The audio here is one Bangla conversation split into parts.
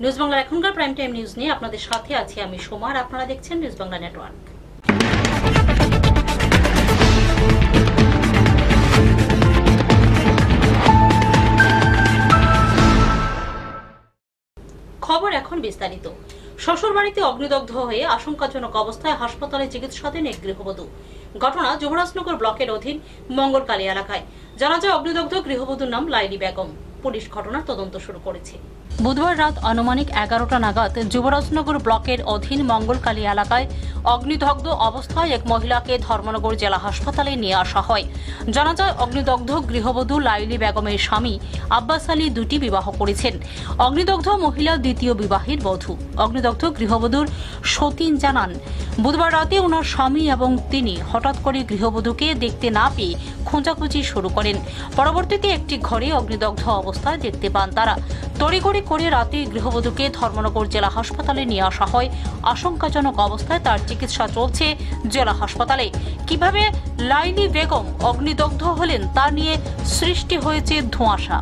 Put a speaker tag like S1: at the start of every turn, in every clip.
S1: নিউজ বাংলার এখনকার প্রাইম টাইম নিউজ নিয়ে আপনাদের সাথে আছি আমি সোমার। আপনারা দেখছেন নিউজ বাংলা নেটওয়ার্ক। খবর এখন বিস্তারিত। শ্বশুরবাড়িতে অগ্নিদগ্ধ হয়ে আশঙ্কাজনক অবস্থায় হাসপাতালে চিকিৎসাধীন এক গৃহবধূ। ঘটনা যুবরাজনগর ব্লকের অধীন মঙ্গলকালী এলাকায়। জানা যায় অগ্নিদগ্ধ গৃহবধূর নাম লাইলি বেগম। পুলিশ ঘটনার তদন্ত শুরু করেছে। বুধবার রাত আনুমানিক 11টা নাগাদ যুবরাজনগর ব্লকের অধীন মঙ্গলকালী এলাকায় অগ্নিদগ্ধ অবস্থায় এক মহিলাকে ধর্মনগর জেলা হাসপাতালে নিয়ে আসা হয়। জানা যায় অগ্নিদগ্ধ গৃহবধূ লাইলি বেগমের স্বামী আব্বাস আলী দুটি বিবাহ করেছেন। অগ্নিদগ্ধ মহিলা দ্বিতীয় বিবাহের বধূ। অগ্নিদগ্ধ গৃহবধূর সতীন জানান, বুধবার রাতে ওনার স্বামী এবং তিনি হঠাৎ করে গৃহবধূকে দেখতে না পেয়ে খোঁজাখুঁজি শুরু করেন। পরবর্তীতে একটি ঘরে অগ্নিদগ্ধ অবস্থায় দেখতে পান তারা। তড়িঘড়ি করে রাতে গৃহবধূকে ধর্মনগর জেলা হাসপাতালে নিয়ে আসা হয়। আশঙ্কাজনক অবস্থায় তার চিকিৎসা চলছে জেলা হাসপাতালে। কিভাবে লাইলি বেগম অগ্নিদগ্ধ হলেন তা নিয়ে সৃষ্টি হয়েছে ধোঁয়াশা।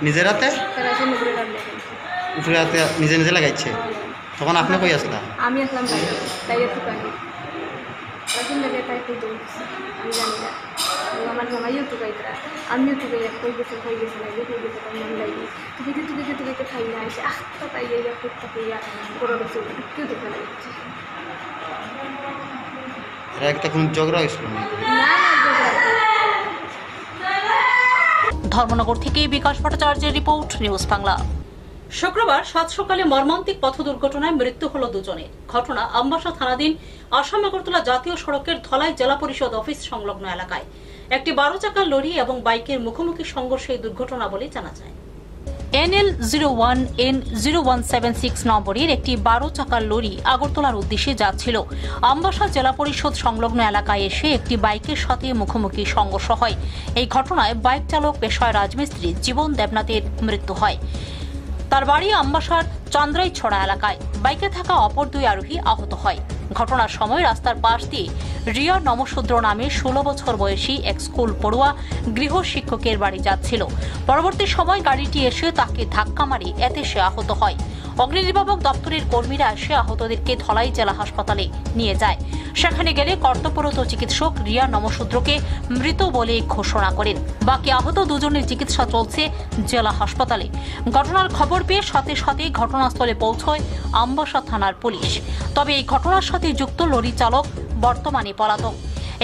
S2: নিজের হাতে উপরে হাতে নিজে নিজে লাগাইছে, তখন আপনি কই আসলা?
S3: আমি আসলাম তাই একটু পানি তখন লাগে তাই খুব দৌড়ছে, আমি জানি না। আমার জামাইও টুকাইতরা, আমিও টুকাই হয়ে গেছে লাগে হয়ে গেছে মন লাগে টুকাইতে খাই না এসে আস্তা তাই ফুটটা খাইয়া বড় গেছে কেউ দেখতে লাগছে।
S2: একটা কোন ঝগড়া হয়েছিল না?
S1: ধর্মনগর থেকে বিকাশ ভট্টাচার্যের রিপোর্ট, নিউজ বাংলা। শুক্রবার সাত সকালে মর্মান্তিক পথ দুর্ঘটনায় মৃত্যু হল দুজনের। ঘটনা আমবাসা থানাধীন আসাম আগরতলা জাতীয় সড়কের ধলাই জেলা পরিষদ অফিস সংলগ্ন এলাকায়। একটি 12 চাকার লরি এবং বাইকের মুখোমুখি সংঘর্ষে এই দুর্ঘটনা বলে জানা যায়। NL01N0176 নম্বরের একটি 12 চাকার লরি আগরতলার উদ্দেশ্যে যাচ্ছিল। আমবাসা জেলা পরিষদ সংলগ্ন এলাকায় এসে একটি বাইকের সাথে মুখোমুখি সংঘর্ষ হয়। এই ঘটনায় বাইক চালক পেশায় রাজমিস্ত্রি জীবন দেবনাথের মৃত্যু হয়। তার বাড়ি আমবাসার চান্দ্রাইছড়া এলাকায়। বাইকে থাকা অপর দুই আরোহী আহত হয়। ঘটনার সময় রাস্তার পাশ দিয়ে রিয়া নমশূদ্র নামে 16 বছর বয়সী এক স্কুল পড়ুয়া গৃহ শিক্ষকের বাড়ি যাচ্ছিল। পরবর্তী সময় গাড়িটি এসে তাকে ধাক্কা মারে, এতে সে আহত হয়। অগ্নি নির্বাপক দপ্তরের কর্মীরা এসে আহতদেরকে ধলাই জেলা হাসপাতালে নিয়ে যায়। সেখানে গেলে কর্তব্যরত চিকিৎসক রিয়া নমশূদ্রকে মৃত বলে ঘোষণা করেন। বাকি আহত দুজনের চিকিৎসা চলছে জেলা হাসপাতালে। ঘটনার খবর পেয়ে সাথে সাথে ঘটনাস্থলে পৌঁছয় আমবাসা থানার পুলিশ। তবে এই ঘটনার সাথে যুক্ত লরি চালক বর্তমানে পলাতক।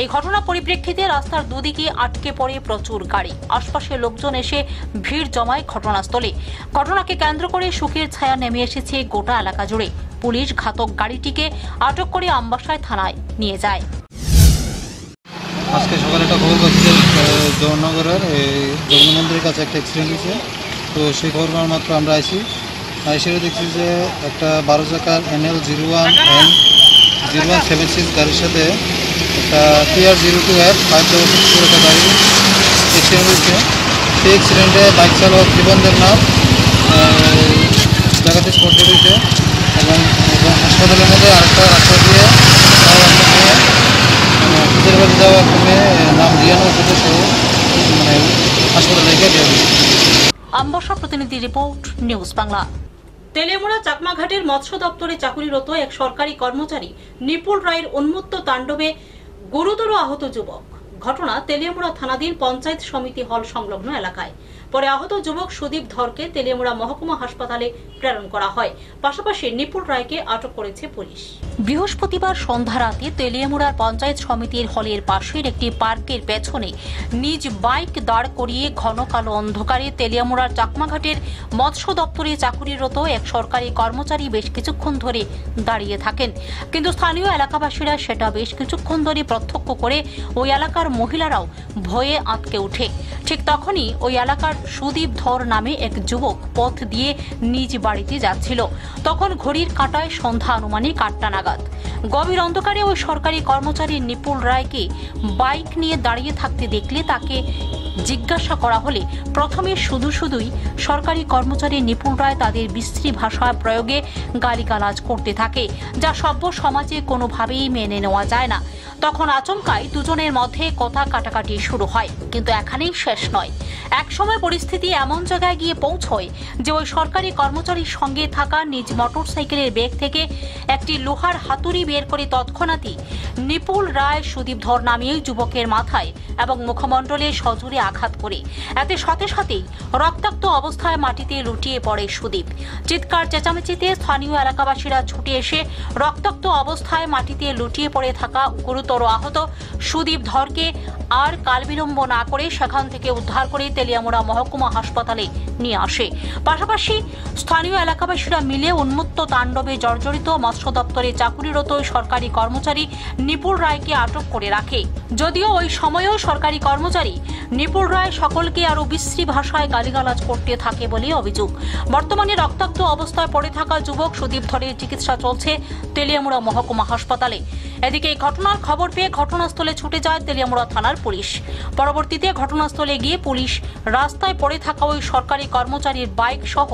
S1: এই ঘটনার পরিপ্রেক্ষিতে রাস্তার দুদিকে আটকে পড়ে প্রচুর গাড়ি। আশপাশের লোকজন এসে ভিড় জমায় ঘটনাস্থলে। ঘটনাকে কেন্দ্র করে শোকের ছায়া নেমে এসেছে গোটা এলাকা জুড়ে। পুলিশ ঘাতক গাড়িটিকে আটক করে আমবাসায় থানায় নিয়ে যায়।
S4: আজকে সকালে একটা খবর পাচ্ছি জওহরনগরের জগন্নাথ মন্দিরের কাছে একটা অ্যাক্সিডেন্ট হয়েছে। তো সেই খবর পাওয়ার মাত্র আমরা এসে দেখছি যে একটা 12 চাকার NL01N0176 গাড়ির সাথে একটা TR02F 566 একটা গাড়ি অ্যাক্সিডেন্ট হয়েছে। সেই অ্যাক্সিডেন্টে বাইক চালক জীবন দেবনাথ জায়গাতে স্পট ডেড হয়েছে এবং হাসপাতালের মধ্যে আরেকটা রাস্তা দিয়ে নিজের বাড়ি যাওয়া একটা মেয়ে নাম রিয়া নমশূদ্র সহ হাসপাতালে রেখে দেওয়া হয়েছে।
S1: আমবাসা প্রতিনিধি রিপোর্ট, নিউজ বাংলা। তেলিয়ামুড়া চাকমাঘাটের মৎস্য দপ্তরে চাকুরিরত এক সরকারি কর্মচারী নিপুল রায়ের উন্মত্ত তাণ্ডবে গুরুতর আহত যুবক। ঘটনা তেলিয়ামুড়া থানাধীন পঞ্চায়েত সমিতি হল সংলগ্ন এলাকায়। পরে আহত যুবক সুদীপ ধরকে তেলিয়ামুড়া মহকুমা হাসপাতালে প্রেরণ করা হয়। পাশাপাশি নিপুল রায়কে আটক করেছে পুলিশ। বৃহস্পতিবার সন্ধ্যা রাতে তেলিয়ামুড়ার পঞ্চায়েত সমিতির হলের পাশের একটি পার্কের পেছনে নিজ বাইক দাঁড় করিয়ে ঘন কালো অন্ধকারে তেলিয়ামুড়ার চাকমাঘাটের মৎস্য দপ্তরে চাকুরিরত এক সরকারি কর্মচারী বেশ কিছুক্ষণ ধরে দাঁড়িয়ে থাকেন। কিন্তু স্থানীয় এলাকাবাসীরা সেটা বেশ কিছুক্ষণ ধরে প্রত্যক্ষ করে ওই এলাকার মহিলারাও ভয়ে আঁতকে ওঠে। ঠিক তখনই ওই এলাকার সুদীপ ধর নামে এক যুবক পথ দিয়ে নিজ বাড়িতে যাচ্ছিল। তখন ঘড়ির কাঁটায় সন্ধ্যা আনুমানিক 8টা নাগাদ। গভীর অন্ধকারে ওই সরকারি কর্মচারী নিপুল রায়কে বাইক নিয়ে দাঁড়িয়ে থাকতে দেখলে তাকে জিজ্ঞাসা করা হলে প্রথমে শুধুই সরকারি কর্মচারী নিপুণ রায় তাদের বিশ্রী ভাষা প্রয়োগে গালিগালাজ করতে থাকে, যা সভ্য সমাজে কোনোভাবেই মেনে নেওয়া যায় না। তখন আচমকাই দুজনের মধ্যে কথা কাটাকাটি শুরু হয়, কিন্তু এখানেই শেষ নয়। একসময় পরিস্থিতি এমন জায়গায় গিয়ে পৌঁছয় যে ওই সরকারি কর্মচারীর সঙ্গে থাকা নিজ মোটরসাইকেলের ব্যাগ থেকে একটি লোহার হাতুড়ি বের করে তৎক্ষণাৎই নিপুণ রায় সুদীপ ধর নামীয় যুবকের মাথায় এবং মুখমণ্ডলে সজোরে আঘাত করে। এতে সাথে সাথেই রক্তাক্ত অবস্থায় মাটিতে লুটিয়ে পড়ে সুদীপ। চিৎকার চেঁচামেচিতে স্থানীয় এলাকাবাসীরা ছুটে এসে রক্তাক্ত অবস্থায় মাটিতে লুটিয়ে পড়ে থাকা গুরুতর আহত সুদীপ ধরকে আর কালবিলম্ব না করে সেখান থেকে উদ্ধার করে তেলিয়ামুড়া মহকুমা হাসপাতালে নিয়ে আসে। পাশাপাশি স্থানীয় এলাকাবাসীরা মিলে উন্মত্ত তাণ্ডবে জর্জরিত মৎস্য দপ্তরে চাকুরিরত সরকারি কর্মচারী নিপুণ রায়কে আটক করে রাখে। যদিও ওই সময়েও সরকারি কর্মচারী নিপুণ রায় সকলকে আরো বিশ্রী ভাষায় গালিগালাজ করতে থাকে বলে অভিযোগ। বর্তমানে রক্তাক্ত অবস্থায় পড়ে থাকা যুবক সুদীপ ধরের চিকিৎসা চলছে তেলিয়ামুড়া মহকুমা হাসপাতালে। এদিকে এই ঘটনার খবর পেয়ে ঘটনাস্থলে ছুটে যায় তেলিয়ামুড়া থানার পুলিশ। পরবর্তীতে ঘটনাস্থলে গিয়ে পুলিশ রাস্তায় পড়ে থাকা ওই সরকারি কর্মচারীর বাইক সহ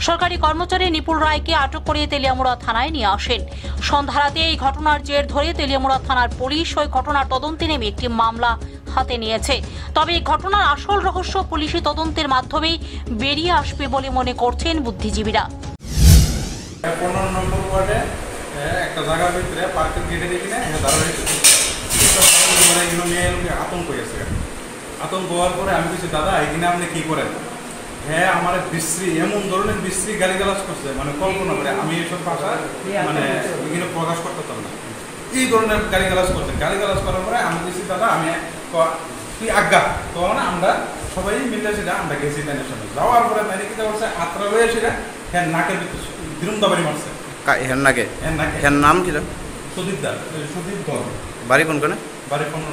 S1: সরকারি কর্মচারী নিপুণ রায়কে আটক করে তেলিয়ামুড়া থানায় নিয়ে আসেন। সন্ধ্যা রাতে এই ঘটনার জের ধরে তেলিয়ামুড়া থানার পুলিশ ওই ঘটনার তদন্তে নেমে একটি মামলা হাতে নিয়েছে। তবে এই ঘটনার আসল রহস্য পুলিশি তদন্তের মাধ্যমেই বেরিয়ে আসবে বলে মনে করছেন বুদ্ধিজীবীরা।
S5: 15 নম্বর ওয়ার্ডে একটা জায়গার ভিতরে পার্কের গেটে দেখি না আতঙ্ক হয়েছে। আতঙ্ক হওয়ার পরে আমি বলছি, দাদা এখানে আপনি কি করেন? হ্যাঁ, আমার বিশ্রী এমন ধরনের বিশ্রী গালিগালাজ করছে, মানে কল্পনা করে আমি এইসব ভাষা মানে এখানে প্রকাশ করতে পারতাম না। এই ধরনের গালিগালাজ করছে। গালিগালাজ করার পরে আমি বলছি, দাদা আমি তুই আজ্ঞা, তখন আমরা সবাই মিলে সেটা আমরা গেছি তাইনের সামনে। যাওয়ার পরে তাই কি করছে, আত্রা হয়ে সেটা হ্যাঁ নাকের ভিতরে বিরুন্দাবাড়ি মারছে।
S6: এর নাম ছিল
S5: সুদীপ দা, সুদীপ ধর।
S6: বাড়ি কোন কোনে?
S5: বাড়ি 15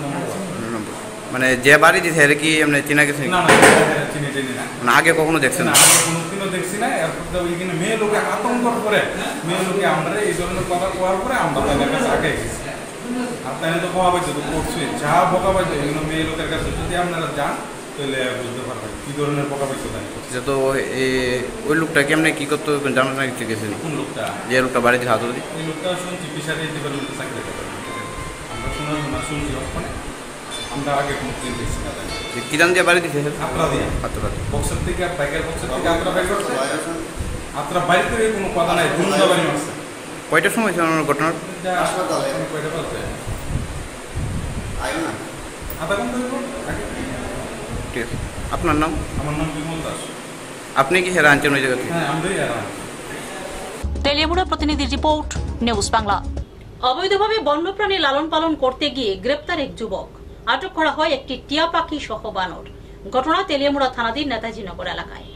S5: নম্বর।
S6: মানে যে বাড়ি দিছে এর কি এমনি চিনা গেছে?
S5: না চিনি না।
S6: মানে আগে কখনো দেখছেন না?
S5: আগে কোনোদিনও দেখছি না। এরপর ওইখানে মেয়ে লোকে আতঙ্ক করে মেয়ে লোকে আমরা এই ধরনের কথা কোয়ার পরে আমরা তাদের কাছে আগে গেছি। আর তাই তো বকা পাইছে তো করছে, যা বকা পাইছে এগুলো মেয়ে লোকের কাছে যদি আপনারা যান তাহলে বুঝতে পারবেন কি ধরনের বকা পাইছে।
S6: যে তো ওই লোকটা কেমনে কি করতো জানো না? কিছু গেছে
S5: কোন লোকটা?
S6: যে লোকটা বাড়িতে হাত ধরে?
S5: এই লোকটা শুনছি পিসারে ডিপার্টমেন্টে চাকরি করে। আমরা শুনছি ওখানে, আমরা আগে কোনো দিন দেখছি না।
S6: কি জান দিয়ে বাড়ি দিছে?
S5: আত্রা দিয়ে। বক্সের থেকে বাইকের বক্সের থেকে আত্রা বাইক করছে। আত্রা বাইক করে কোনো কথা নাই, দুর্গা বাড়ি মারছে।
S6: কয়টার সময় ছিল ঘটনার?
S5: হাসপাতালে কয়টা বলছে? আধা ঘন্টা আগে।
S6: ঠিক আছে, আপনার নাম?
S5: আমার নাম বিমল দাস।
S6: আপনি কি হেরা আনছেন ওই জায়গাতে?
S5: হ্যাঁ, আমরাই হেরা।
S1: তেলিয়ামুড়া প্রতিনিধি রিপোর্ট, নিউজ বাংলা। অবৈধভাবে বন্যপ্রাণী লালন পালন করতে গিয়ে গ্রেপ্তার এক যুবক। আটক করা হয় একটি টিয়া পাখি সহ বানর। ঘটনা তেলিয়ামুড়া থানাধীন নেতাজিনগর এলাকায়।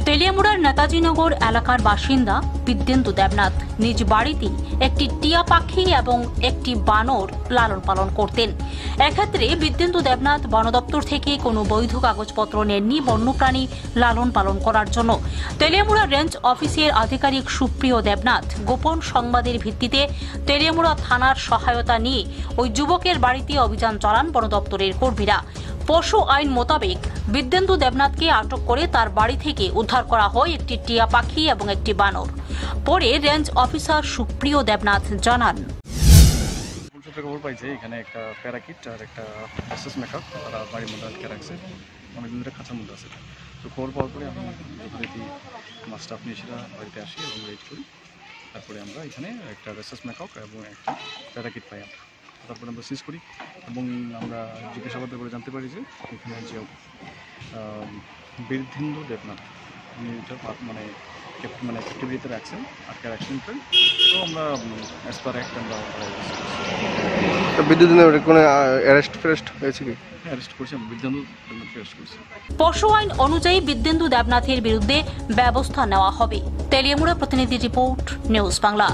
S1: তেলিয়ামুড়ার নেতাজিনগর এলাকার বাসিন্দা বিদ্যেন্দু দেবনাথ নিজ বাড়িতেই একটি টিয়া পাখি এবং একটি বানর লালন পালন করতেন। এক্ষেত্রে বিদ্যেন্দু দেবনাথ বন দপ্তর থেকে কোনো বৈধ কাগজপত্র নেননি বন্যপ্রাণী লালন পালন করার জন্য। তেলিয়ামুড়া রেঞ্জ অফিসের আধিকারিক সুপ্রিয় দেবনাথ গোপন সংবাদের ভিত্তিতে তেলিয়ামুড়া থানার সহায়তা নিয়ে ওই যুবকের বাড়িতে অভিযান চালান বন দপ্তরের কর্মীরা। পশু আইন মোতাবেক বিদ্যেন্দু দেবনাথকে আটক করে তার বাড়ি থেকে উদ্ধার করা হয় একটি টিয়া পাখি এবং একটি বানর। পরে রেঞ্জ অফিসার সুপ্রিয় দেবনাথ জানান,
S7: খবর পাইছে এখানে একটা প্যারাকিট আর একটা এসএস মেকআপ তারা বাড়ির মধ্যে আটকে রাখছে, অনেকদিন ধরে খাঁচার মধ্যে আছে। তো খবর পাওয়ার পরে আমি যথারীতি মাছটা নিয়ে সেটা বাড়িতে আসি এবং রেড করি। তারপরে আমরা এখানে একটা এসএস মেকআপ এবং একটা প্যারাকিট পাই। তারপরে আমরা সিজ করি এবং আমরা জিজ্ঞাসাবাদ করে জানতে পারি যে এখানে যে বিদ্যেন্দু দেবনাথ উনি মানে ক্যাপ্টিভিটিতে রাখছেন, আটকে রাখছেন। তো আমরা অ্যাজ পার অ্যাক্ট আমরা
S8: বিদ্যুৎ কোনো অ্যারেস্ট হয়েছে কি?
S7: অ্যারেস্ট করছি, বিদ্যেন্দু দেবনাথকে অ্যারেস্ট করছি।
S1: পশু আইন অনুযায়ী বিদ্যেন্দু দেবনাথের বিরুদ্ধে ব্যবস্থা নেওয়া হবে। তেলিয়ামুড়া প্রতিনিধি রিপোর্ট, নিউজ বাংলা।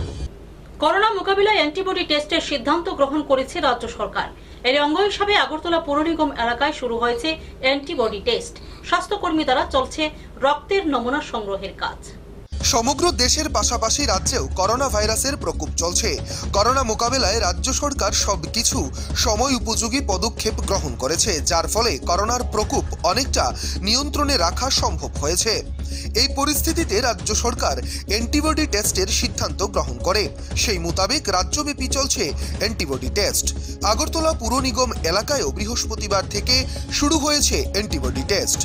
S1: করোনা মোকাবিলায় অ্যান্টিবডি টেস্টের সিদ্ধান্ত গ্রহণ করেছে রাজ্য সরকার। এর অঙ্গ হিসাবে আগরতলা পৌর নিগম এলাকায় শুরু হয়েছে অ্যান্টিবডি টেস্ট। স্বাস্থ্যকর্মী দ্বারা চলছে রক্তের নমুনা সংগ্রহের কাজ।
S9: সমগ্র দেশের পাশাপাশি রাজ্যেও করোনা ভাইরাসের প্রকোপ চলছে। করোনা মোকাবেলায় রাজ্য সরকার সবকিছু সময় উপযোগী পদক্ষেপ গ্রহণ করেছে, যার ফলে করোনার প্রকোপ অনেকটা নিয়ন্ত্রণে রাখা সম্ভব হয়েছে। এই পরিস্থিতিতে রাজ্য সরকার অ্যান্টিবডি টেস্টের সিদ্ধান্ত গ্রহণ করে। সেই মোতাবেক রাজ্যব্যাপী চলছে অ্যান্টিবডি টেস্ট। আগরতলা পুর নিগম এলাকায়ও বৃহস্পতিবার থেকে শুরু হয়েছে অ্যান্টিবডি টেস্ট।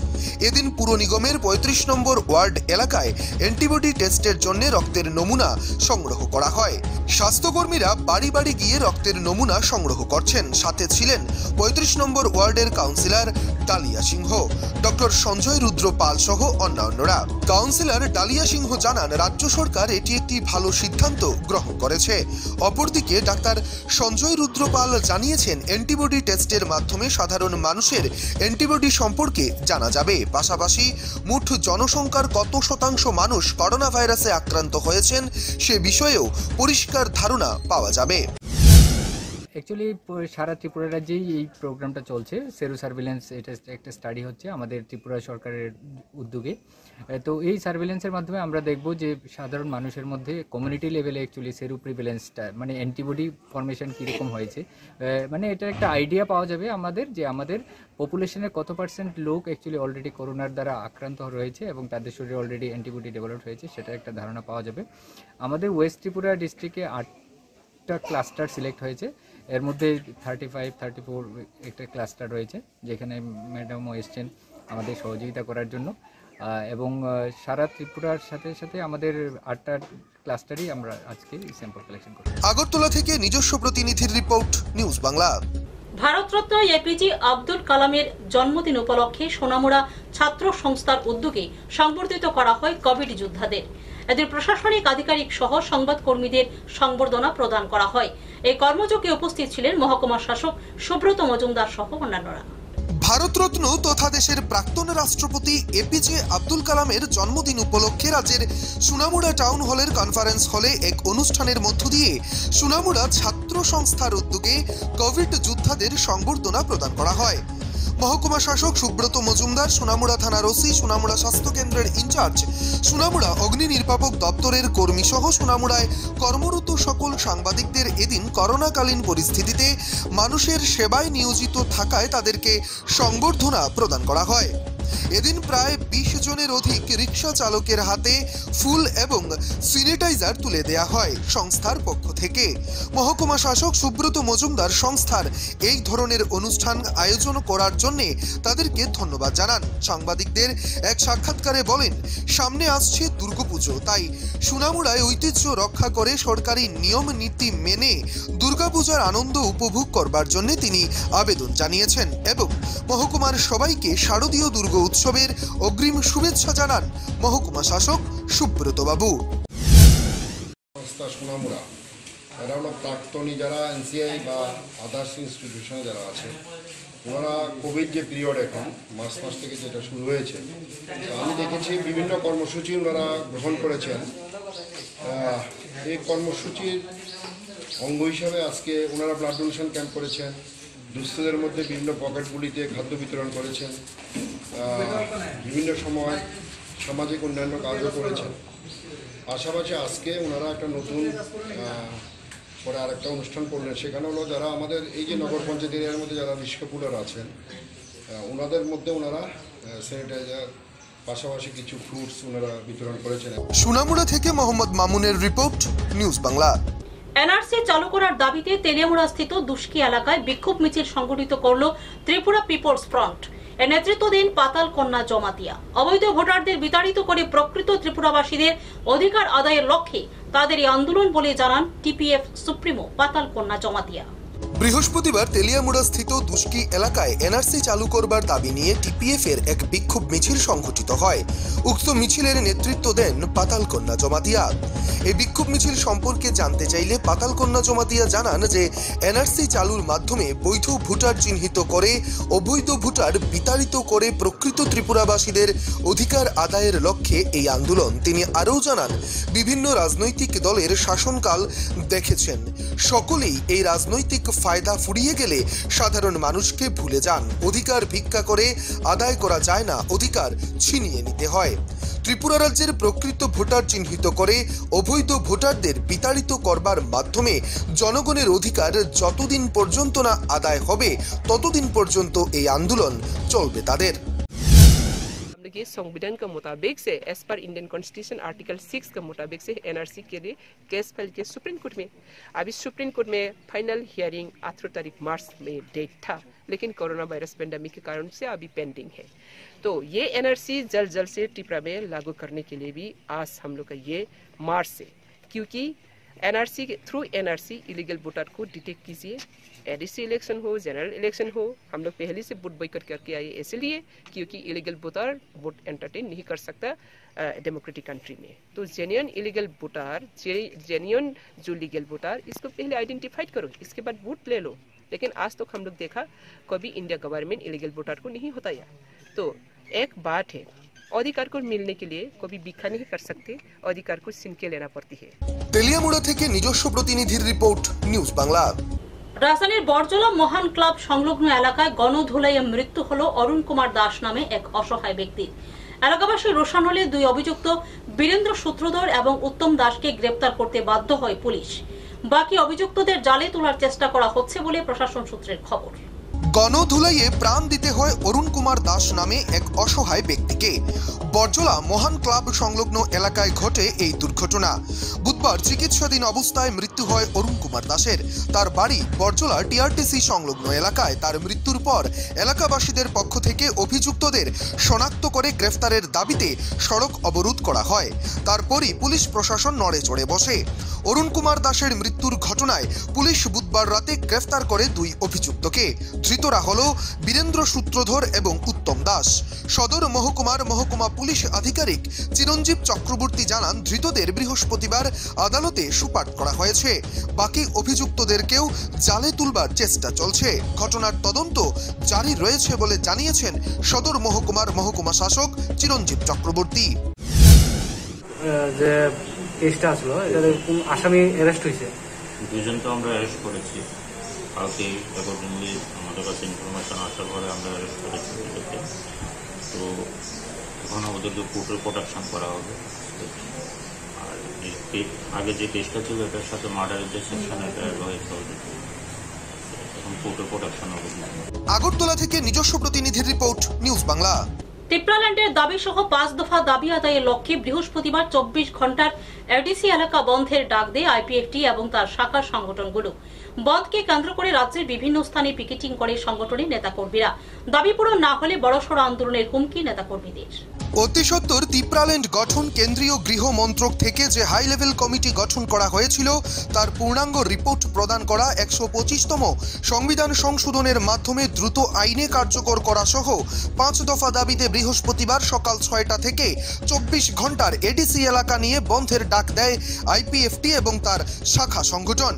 S9: এদিন পুর নিগমের ৩৫ নম্বর ওয়ার্ড এলাকায় অ্যান্টিবডি টেস্টের জন্য রক্তের নমুনা সংগ্রহ করা হয়। স্বাস্থ্যকর্মীরা বাড়ি বাড়ি গিয়ে রক্তের নমুনা সংগ্রহ করছেন। সাথে ছিলেন ৩৫ নম্বর ওয়ার্ডের কাউন্সিলর ডালিয়া সিংহ, ডক্টর সঞ্জয় রুদ্র পাল সহ অন্যান্যরা। কাউন্সিলর ডালিয়া সিংহ জানান, রাজ্য সরকার এটি একটি ভালো সিদ্ধান্ত গ্রহণ করেছে। অপরদিকে ডাক্তার সঞ্জয় রুদ্র পাল জানিয়েছেন, অ্যান্টিবডি টেস্টের মাধ্যমে সাধারণ মানুষের অ্যান্টিবডি সম্পর্কে জানা যাবে। পাশাপাশি মোট জনসংখ্যার কত শতাংশ মানুষ করোনা ভাইরাসে আক্রান্ত হয়েছেন সে বিষয়েও পরিষ্কার ধারণা পাওয়া যাবে।
S10: অ্যাকচুয়ালি সারা ত্রিপুরা রাজ্যেই এই প্রোগ্রামটা চলছে। সেরো সার্ভিলেন্স, এটা একটা স্টাডি হচ্ছে আমাদের ত্রিপুরা সরকারের উদ্যোগে। তো এই সার্ভিলেন্সের মাধ্যমে আমরা দেখব যে সাধারণ মানুষের মধ্যে কমিউনিটি লেভেলে অ্যাকচুয়ালি সেরো প্রিভ্যালেন্সটা মানে অ্যান্টিবডি ফর্মেশন কীরকম হয়েছে, মানে এটা একটা আইডিয়া পাওয়া যাবে আমাদের যে আমাদের পপুলেশনের কত পার্সেন্ট লোক অ্যাকচুয়ালি অলরেডি করোনার দ্বারা আক্রান্ত রয়েছে এবং তাদের শরীরে অলরেডি অ্যান্টিবডি ডেভেলপ হয়েছে, সেটা একটা ধারণা পাওয়া যাবে। আমাদের ওয়েস্ট ত্রিপুরা ডিস্ট্রিক্টে 8টা ক্লাস্টার সিলেক্ট হয়েছে। এর মধ্যে 35-34 একটা ক্লাস্টার রয়েছে, যেখানে ম্যাডামও এসছেন আমাদের সহযোগিতা করার জন্য। এবং সারা ত্রিপুরার সাথে সাথে আমাদের 8টা ক্লাস্টারই আমরা আজকে স্যাম্পল কালেকশন করি।
S9: আগরতলা থেকে নিজস্ব প্রতিনিধির report, news Bangla.
S1: Bharat Ratna APJ Abdul কালামের জন্মদিন উপলক্ষে সোনামুড়া ছাত্র সংস্থার উদ্যোগে সংবর্ধিত করা হয় কোভিড যোদ্ধাদের। এদের প্রশাসনিক আধিকারিক সহ সংবাদকর্মীদের সংবর্ধনা প্রদান করা হয়। এই কর্মযোগে উপস্থিত ছিলেন মহকুমা শাসক সুব্রত মজুমদার সহ অন্যান্যরা।
S9: ভারতরত্ন তথা দেশের প্রাক্তন রাষ্ট্রপতি এপিজে আব্দুল কালামের জন্মদিন উপলক্ষে রাজ্যের সোনামুড়া টাউন হলের কনফারেন্স হলে এক অনুষ্ঠানের মধ্য দিয়ে সোনামুড়া ছাত্র সংস্থার উদ্যোগে কোভিড যোদ্ধাদের সংবর্ধনা প্রদান করা হয়। মহকুমা শাসক সুব্রত মজুমদার, সোনামুড়া থানার ওসি, সোনামুড়া স্বাস্থ্য কেন্দ্রের ইনচার্জ, সোনামুড়া অগ্নি নির্বাপক দপ্তরের কর্মী সহ সোনামুড়ায় কর্মরত সকল সাংবাদিকদের এদিন করোনাকালীন পরিস্থিতিতে মানুষের সেবায় নিয়োজিত থাকায় তাদেরকে সংবর্ধনা প্রদান করা হয়। এদিন প্রায় 20 জনের অধিক রিক্সা চালকের হাতে ফুল এবং স্যানিটাইজার তুলে দেয়া হয় সংস্থার পক্ষ থেকে। মহকুমা শাসক সুব্রত মজুমদার সংস্থার এই ধরনের অনুষ্ঠান আয়োজন করার জন্য তাদেরকে ধন্যবাদ জানান। সাংবাদিকদের এক সাক্ষাৎকারে বলেন, সামনে আসছে দুর্গাপুজো, তাই সোনামুড়ায় ঐতিহ্য রক্ষা করে সরকারি নিয়ম নীতি মেনে দুর্গাপূজার আনন্দ উপভোগ করবার জন্য তিনি আবেদন জানিয়েছেন এবং মহকুমার সবাইকে শারদীয় দুর্গা উৎসবের অগ্রিম শুভেচ্ছা জানান মহকুমা শাসক সুব্রত বাবু।
S11: সোনামুড়া এরা হলো প্রাক্তনী যারা এনসিআই বা আদার্স ইনস্টিটিউশনে যারা আছে, ওনারা কোভিড যে পিরিয়ড এখন মার্চ মাস থেকে যেটা শুরু হয়েছে, আমি দেখেছি বিভিন্ন কর্মসূচি ওনারা গ্রহণ করেছেন। এই কর্মসূচির অঙ্গ হিসাবে আজকে ওনারা ব্লাড ডোনেশন ক্যাম্প করেছেন, দুস্থদের মধ্যে বিভিন্ন পকেটগুলিতে খাদ্য বিতরণ করেছেন, বিভিন্ন সময় সামাজিক উন্নয়ন কাজও করেছেন। পাশাপাশি আজকে ওনারা একটা নতুন পরে আরেকটা অনুষ্ঠান করলেন, সেখানে হলো যারা আমাদের এই যে নগর পঞ্চায়েত এরিয়ার মধ্যে যারা রিক্সা পুলার আছেন ওনাদের মধ্যে ওনারা স্যানিটাইজার পাশাপাশি কিছু ফ্রুটস ওনারা বিতরণ করেছেন।
S9: সোনামুড়া থেকে মোহাম্মদ মামুনের রিপোর্ট, নিউজ বাংলা।
S1: এনআরসি চালু করার দাবিতে তেলিয়ামুড়া স্থিত দুষ্কি এলাকায় বিক্ষোভ মিছিল সংগঠিত করল ত্রিপুরা পিপলস ফ্রন্ট। এর নেতৃত্ব দেন পাতাল কন্যা জমাতিয়া। অবৈধ ভোটারদের বিতাড়িত করে প্রকৃত ত্রিপুরাবাসীদের অধিকার আদায়ের লক্ষ্যে তাদের এই আন্দোলন বলে জানান টিপিএফ সুপ্রিমো পাতাল কন্যা জমাতিয়া।
S9: বৃহস্পতিবার তেলিয়ামুড়া স্থিত দুষ্কি এলাকায় এনআরসি চালু করবার দাবি নিয়ে টিপিএফ এর এক বিক্ষোভ মিছিল সংঘটিত হয়। উক্ত মিছিলের নেতৃত্ব দেন পাতাল কন্যা জমাতিয়া। এই বিক্ষোভ মিছিল সম্পর্কে জানতে চাইলে পাতাল কন্যা জমাতিয়া জানান যে এনআরসি চালুর মাধ্যমে বৈধ ভোটার চিহ্নিত করে অবৈধ ভোটার বিতাড়িত করে প্রকৃত ত্রিপুরাবাসীদের অধিকার আদায়ের লক্ষ্যে এই আন্দোলন। তিনি আরও জানান, বিভিন্ন রাজনৈতিক দলের শাসনকাল দেখেছেন, সকলেই এই রাজনৈতিক ফায়দা ফুরিয়ে গেলে সাধারণ মানুষকে ভুলে যান। অধিকার ভিক্ষা করে আদায় করা যায় না, অধিকার ছিনিয়ে নিতে হয়। ত্রিপুরা রাজ্যের প্রকৃত ভোটার চিহ্নিত করে অবৈধ ভোটারদের বিতাড়িত করবার মাধ্যমে জনগণের অধিকার যতদিন পর্যন্ত না আদায় হবে ততদিন পর্যন্ত এই আন্দোলন চলবে তাদের।
S12: के संविधान के मुताबिक से as per Indian constitution article 6 के मुताबिक से एनआरसी के लिए केस फाइल किया सुप्रीम कोर्ट में। अभी सुप्रीम कोर्ट में फाइनल हियरिंग 18 तारीख मार्च में डेट था, लेकिन कोरोना वायरस पेंडेमिक के कारण से अभी पेंडिंग है। तो ये एनआरसी जल्द से त्रिपुरा में लागू करने के लिए भी आज हम लोग का ये मार्च से, क्योंकि NRC through NRC illegal voter को डिटेक्ट कीजिए। एडीसी इलेक्शन हो, जनरल इलेक्शन हो, हम लोग पहले से वोट बॉयकॉट करके आए इसलिए क्योंकि इलीगल वोटर वोट एंटरटेन नहीं कर सकता डेमोक्रेटिक कंट्री में। तो जेन्युइन इलीगल वोटर, जेन्युइन जो लीगल वोटर, इसको पहले आइडेंटिफाइड करो, इसके बाद वोट ले लो। लेकिन आज तक हम लोग देखा कभी इंडिया गवर्नमेंट इलीगल वोटर को नहीं होता है। तो एक बात है, अधिकार को मिलने के लिए कभी भिक्षा नहीं कर सकते, अधिकार को छीन के लेना पड़ती है।
S9: তেলিয়ামুড়া থেকে নিজস্ব প্রতিনিধির রিপোর্ট, নিউজ বাংলা।
S1: রাজধানীর বরজলা মহান ক্লাব সংলগ্ন এলাকায় গণধুলাইয়ে মৃত্যু হলো অরুণ কুমার দাস নামে এক অসহায় ব্যক্তির। এলাকাবাসী রোষান হলে দুই অভিযুক্ত বীরেন্দ্র সূত্রধর এবং উত্তম দাসকে গ্রেপ্তার করতে বাধ্য হয় পুলিশ। বাকি অভিযুক্তদের জালে তোলার চেষ্টা করা হচ্ছে বলে প্রশাসন সূত্রের খবর।
S9: গণধুলাইয়ে প্রাণ দিতে হয় অরুণ কুমার দাস নামে এক অসহায় ব্যক্তিকে। বরজলা মহান ক্লাব সংলগ্ন এলাকায় ঘটে এই দুর্ঘটনা। বুধবার চিকিৎসাধীন অবস্থায় মৃত্যু হয় অরুণ কুমার দাসের। তার বাড়ি বরজলা টিআরটিসি সংলগ্ন এলাকায়। তার মৃত্যুর পর এলাকাবাসীদের পক্ষ থেকে অভিযুক্তদের শনাক্ত করে গ্রেফতারের দাবিতে সড়ক অবরোধ করা হয়। তারপরই পুলিশ প্রশাসন নড়ে চড়ে বসে। অরুণ কুমার দাসের মৃত্যুর ঘটনায় পুলিশ বুধবার রাতে গ্রেফতার করে দুই অভিযুক্তকে। ধৃতরা হল বীরেন্দ্র সূত্রধর এবং উত্তম দাস। সদর মহকুমা পুলিশ আধিকারিক চিরঞ্জীব চক্রবর্তী জানান, ধৃতদের বৃহস্পতিবার আদালতে সুপাঠ করা হয়েছে। বাকি অভিযুক্তদেরকেও জালে তুলবার চেষ্টা চলছে। ঘটনার তদন্ত জারি রয়েছে বলে জানিয়েছেন সদর মহকুমা শাসক চিরঞ্জীব চক্রবর্তী।
S13: যে কেসটা আসলো, এটাতে কোন আসামি অ্যারেস্ট হয়েছে?
S14: দুজন তো আমরা অ্যারেস্ট করেছি কালকে। অ্যাকর্ডিংলি আমাদের কাছে ইনফরমেশন আসার পরে আমরা অ্যারেস্ট করেছি দুজনকে। তো এখন ওদেরকে কোর্টের প্রোটেকশন করা হবে। আর আগে যে কেসটা ছিল এটার সাথে মার্ডারের যে সেকশন এটা রয়েছে অলরেডি, এখন কোর্টের প্রোটেকশন হবে।
S9: আগরতলা থেকে নিজস্ব প্রতিনিধির রিপোর্ট, নিউজ বাংলা।
S1: ত্রিপুরাল্যান্ডের দাবি সহ 5 দফা দাবি আদায়ের লক্ষ্যে বৃহস্পতিবার 24 ঘন্টার এডিসি এলাকা বন্ধের ডাক দেয় আইপিএফটি এবং তার শাখা সংগঠনগুলো। বন্ধকে কেন্দ্র করে রাজ্যের বিভিন্ন স্থানে পিকেটিং করে সংগঠনের নেতাকর্মীরা। দাবি পূরণ না হলে বড়সড় আন্দোলনের হুমকি নেতাকর্মীদের।
S9: অতি সত্বর ত্রিপুরাল্যান্ড গঠন কেন্দ্রীয় গৃহ মন্ত্রক থেকে যে হাই লেভেল কমিটি গঠন করা হয়েছিল তার পূর্ণাঙ্গ রিপোর্ট প্রদান করা, 125তম সংবিধান সংশোধনের মাধ্যমে দ্রুত আইনে কার্যকর করা সহ 5 দফা দাবিতে বৃহস্পতিবার সকাল 6টা থেকে 24 ঘন্টার এডিসি এলাকা নিয়ে বন্ধের ডাক দেয় আইপিএফটি এবং তার শাখা সংগঠন।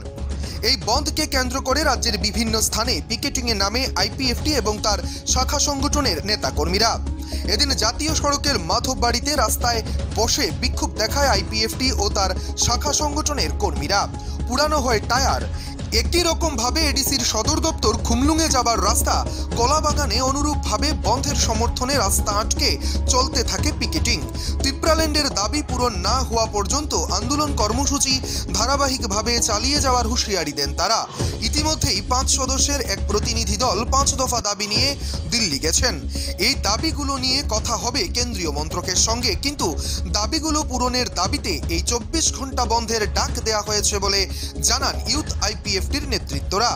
S9: এই বন্ধকে কেন্দ্র করে রাজ্যের বিভিন্ন স্থানে পিকেটিংয়ে নামে আইপিএফটি এবং তার শাখা সংগঠনের নেতাকর্মীরা। এদিন জাতীয় সড়কের মাধববাড়িতে রাস্তায় বসে বিক্ষোভ দেখায় আইপিএফটি ও তার শাখা সংগঠনের কর্মীরা। পুরানো হয় টায়ার। একই রকম ভাবে এডিসির সদর দপ্তর খুমলুঙে যাবার রাস্তা কলাবাগানে অনুরূপভাবে বন্ধের সমর্থনে রাস্তা আটকে চলতে থাকে পিকেটিং। ত্রিপুরাল্যান্ডের দাবি পূরণ না হওয়া পর্যন্ত আন্দোলন কর্মসূচি ধারাবাহিকভাবে চালিয়ে যাওয়ার হুঁশিয়ারি দেন তারা। ইতিমধ্যেই 5 সদস্যের এক প্রতিনিধি দল 5 দফা দাবি নিয়ে দিল্লি গেছেন। এই দাবিগুলো নিয়ে কথা হবে কেন্দ্রীয় মন্ত্রকের সঙ্গে, কিন্তু দাবিগুলো পূরণের দাবিতে এই 24 ঘন্টা বন্ধের ডাক দেওয়া হয়েছে বলে জানান ইউথ আইপিএফটির নেতৃত্বরা।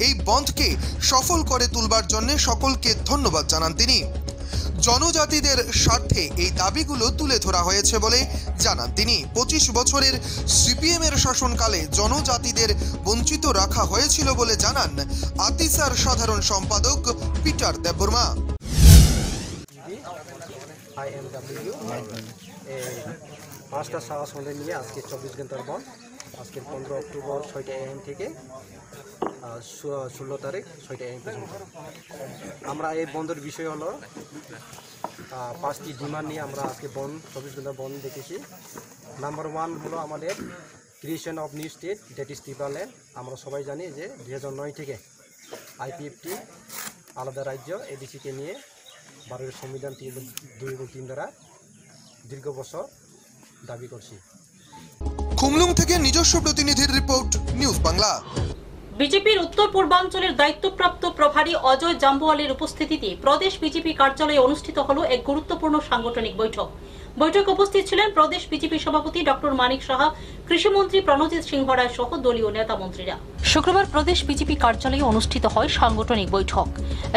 S9: এই বন্ধকে সফল করে তুলবার জন্য সকলকে ধন্যবাদ জানান তিনি। জনজাতিদের স্বার্থে এই দাবিগুলো তুলে ধরা হয়েছে বলে জানান তিনি। 25 বছরের সিপিএম এর শাসনকালে জনজাতিদের বঞ্চিত রাখা হয়েছিল বলে জানান আতিসার সাধারণ সম্পাদক পিটার দেববর্মা।
S15: পাঁচটা শাখা সংগঠন নিয়ে আজকে 24 ঘন্টার বন্ধ। আজকে 15 অক্টোবর 6টা AM থেকে 16 তারিখ 6টা AM পর্যন্ত। আমরা এই বন্ধের বিষয় হলো 5টি ডিমান্ড নিয়ে আমরা আজকে বন্ধ 24 ঘন্টা বন্ধ দেখেছি। নাম্বার 1 হলো আমাদের creation of new state that is Tripuraland. আমরা সবাই জানি যে 2009 থেকে IPFT আলাদা রাজ্য এডিসিকে নিয়ে ভারতের সংবিধান 2 এবং 3 দ্বারা দীর্ঘ বছর দাবি করছি।
S9: খুমলুং থেকে নিজস্ব প্রতিনিধির রিপোর্ট, নিউজ বাংলা।
S1: বিজেপির উত্তর পূর্বাঞ্চলের দায়িত্বপ্রাপ্ত প্রভারী অজয় জাম্বুয়ালের উপস্থিতিতে প্রদেশ বিজেপি কার্যালয়ে অনুষ্ঠিত হল এক গুরুত্বপূর্ণ সাংগঠনিক বৈঠক। বৈঠকে উপস্থিত ছিলেন প্রদেশ বিজেপি সভাপতি ডক্টর মানিক সাহা, কৃষিমন্ত্রী প্রণজিৎ সিংহ রায় সহ দলীয় নেতা মন্ত্রীরা। শুক্রবার প্রদেশ বিজেপি কার্যালয়ে অনুষ্ঠিত হয় সাংগঠনিক বৈঠক।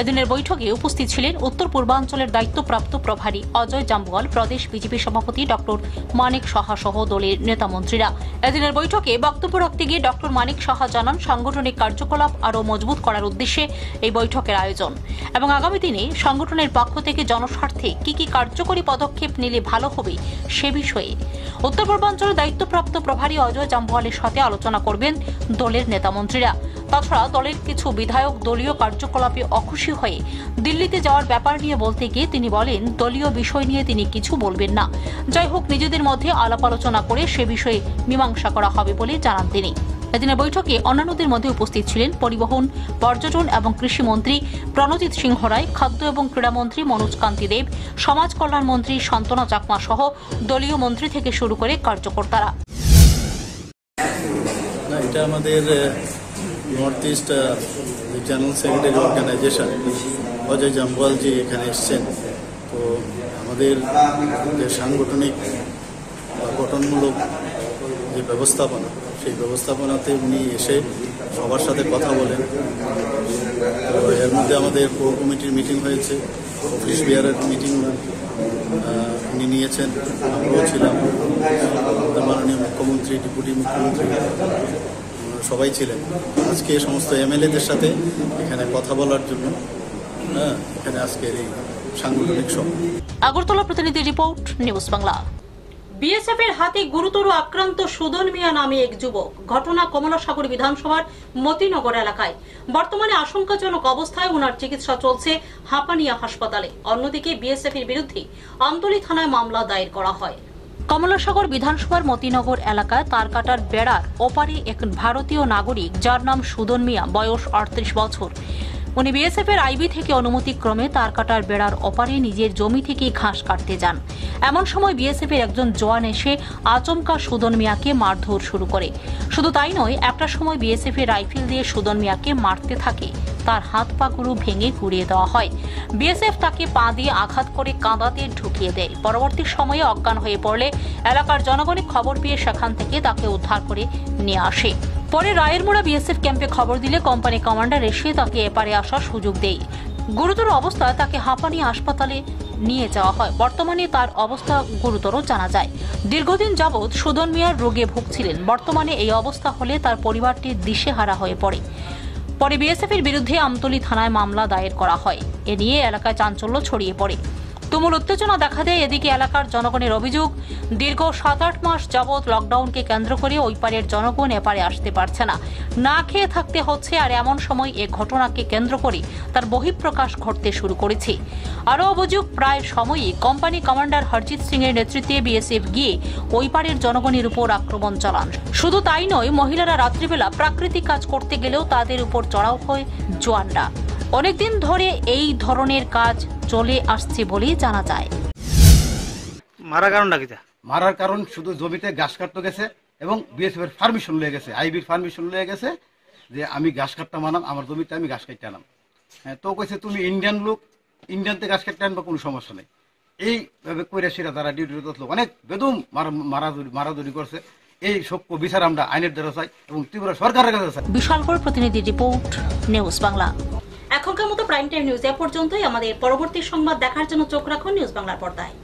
S1: এদিনের বৈঠকে উপস্থিত ছিলেন উত্তর পূর্বাঞ্চলের দায়িত্বপ্রাপ্ত প্রভারী অজয় জাম্বুয়াল, প্রদেশ বিজেপি সভাপতি ডক্টর মানিক সাহা সহ দলের নেতা মন্ত্রীরা। এদিনের বৈঠকে বক্তব্য রাখতে গিয়ে ডক্টর মানিক সাহা জানান, সাংগঠনিক কার্যকলাপ আরও মজবুত করার উদ্দেশ্যে এই বৈঠকের আয়োজন এবং আগামী দিনে সংগঠনের পক্ষ থেকে জনস্বার্থে কি কি কার্যকরী পদক্ষেপ নিলে ভালো হবে সে বিষয়ে উত্তর পূর্বাঞ্চলের দায়িত্বপ্রাপ্ত প্রভারী অজয় জাম্বুয়ালের সাথে আলোচনা করবেন দলের নেতামন্ত্রীরা। তাছাড়া দলের কিছু বিধায়ক দলীয় কার্যকলাপে অখুশি হয়ে দিল্লিতে যাওয়ার ব্যাপার নিয়ে বলতে গিয়ে তিনি বলেন, দলীয় বিষয় নিয়ে তিনি কিছু বলবেন না। যাই হোক, নিজেদের মধ্যে আলাপ আলোচনা করে সে বিষয়ে মীমাংসা করা হবে বলে জানান তিনি। এদিনের বৈঠকে অন্যান্যদের মধ্যে উপস্থিত ছিলেন পরিবহন, পর্যটন এবং কৃষিমন্ত্রী প্রণজিৎ সিংহ রায়, খাদ্য এবং ক্রীড়ামন্ত্রী মনোজ কান্তি দেব, সমাজ কল্যাণ মন্ত্রী শান্তনা চাকমা সহ দলীয় মন্ত্রী থেকে শুরু করে কার্যকর্তারা।
S16: এটা আমাদের north east general secretary organisation Ajay Jamwal ji এখানে এসছেন। তো আমাদের যে সাংগঠনিক বা গঠনমূলক যে ব্যবস্থাপনা, সেই ব্যবস্থাপনাতে উনি এসে সবার সাথে কথা বলেন। তো এর মধ্যে আমাদের কোর কমিটির মিটিং হয়েছে, অফিস বিহারের মিটিং উনি নিয়েছেন, আমরাও ছিলাম, মাননীয় মুখ্যমন্ত্রী, ডেপুটি মুখ্যমন্ত্রী সবাই ছিলেন। আজকে সমস্ত MLA-দের সাথে এখানে কথা বলার জন্য এখানে আজকের এই সাংগঠনিক সভা।
S1: আগরতলা প্রতিনিধি রিপোর্ট, নিউজ বাংলা। বিএসএফ এর হাতে গুরুতর আক্রান্ত সুদন মিয়া নামে এক যুবক। ঘটনা কমলাসাগর বিধানসভার মতিনগর এলাকায়। বর্তমানে আশঙ্কাজনক অবস্থায় ওনার চিকিৎসা চলছে হাঁপানিয়া হাসপাতালে। অন্যদিকে বিএসএফ এর বিরুদ্ধে আমতলী থানায় মামলা দায়ের করা হয়। কমলাসাগর বিধানসভার মতিনগর এলাকায় তারকাটার বেড়ার ওপারে এক ভারতীয় নাগরিক, যার নাম সুদন মিয়া, বয়স 38 বছর। উনি বিএসএফ এর আইবি থেকে অনুমতিক্রমে তারকাটার বেড়ার ওপারে নিজের জমি থেকে ঘাস কাটতে যান। এমন সময় বিএসএফ এর একজন জওয়ান এসে আচমকা সুদন মিয়াকে মারধর শুরু করে। শুধু তাই নয়, একটা সময় বিএসএফ এর রাইফেল দিয়ে সুদন মিয়াকে মারতে থাকে। তার হাত পাগুলো ভেঙে গুড়িয়ে দেওয়া হয়। বিএসএফ তাকে পা দিয়ে আঘাত করে কাঁদাতে ঢুকিয়ে দেয়। পরবর্তী সময়ে অজ্ঞান হয়ে পড়লে এলাকার জনগণের খবর পেয়ে সেখান থেকে তাকে উদ্ধার করে নিয়ে আসে। পরে রায়েরমোড়া বিএসএফ ক্যাম্পে খবর দিলে কোম্পানি কমান্ডার এসে তাকে এপারে আসার সুযোগ দেয়। গুরুতর অবস্থায় তাকে হাঁপানিয়া হাসপাতালে নিয়ে যাওয়া হয়। বর্তমানে তার অবস্থা গুরুতর জানা যায়। দীর্ঘদিন যাবৎ সুদন মিয়ার রোগে ভুগছিলেন। বর্তমানে এই অবস্থা হলে তার পরিবারটি দিশেহারা হয়ে পড়ে। পরে বিএসএফ এর বিরুদ্ধে আমতলী থানায় মামলা দায়ের করা হয়। এ নিয়ে এলাকায় চাঞ্চল্য ছড়িয়ে পড়ে। তুমুল উত্তেজনা দেখা দেয়। এদিকে এলাকার জনগণের অভিযোগ, দীর্ঘ 7-8 মাস যাবৎ লকডাউনকে কেন্দ্র করে ওই পারের জনগণ এপারে আসতে পারছে না, না খেয়ে থাকতে হচ্ছে। আর এমন সময় এ ঘটনাকে কেন্দ্র করে তার বহিঃপ্রকাশ ঘটতে শুরু করেছে। আরও অভিযোগ, প্রায় সময়ই কোম্পানি কমান্ডার হরজিৎ সিং এর নেতৃত্বে বিএসএফ গিয়ে ওই পারের জনগণের উপর আক্রমণ চালান। শুধু তাই নয়, মহিলারা রাত্রিবেলা প্রাকৃতিক কাজ করতে গেলেও তাদের উপর চড়াও হয় জওয়ানরা। অনেকদিন ধরে এই ধরনের কাজ চলে আসছে বলে জানা যায়।
S17: মারার কারণটা কি? মারার কারণ শুধু জমিতে ঘাস কাটতে গেছে এবং বিএসএফ এর পারমিশন লয়ে গেছে, আইবির পারমিশন লয়ে গেছে যে আমি ঘাস কাটতে মানাম, আমার জমিতে আমি ঘাস কাটতে আনাম। হ্যাঁ, তো কইছে তুমি ইন্ডিয়ান লোক, ইন্ডিয়ানতে ঘাস কাটতে আনবা, কোনো সমস্যা নেই। এইভাবে কইরা সেরা তারা ডিউটি লোক অনেক বেদম মারাধরি করছে। এই সভ্য বিচার আমরা আইনের দ্বারা চাই এবং ত্রিপুরা সরকারের কাছে চাই।
S1: বিশালগড় প্রতিনিধি রিপোর্ট, নিউজ বাংলা। এখনকার মতো প্রাইম টাইম নিউজ এ পর্যন্তই। আমাদের পরবর্তী সংবাদ দেখার জন্য চোখ রাখুন নিউজ বাংলার পর্দায়।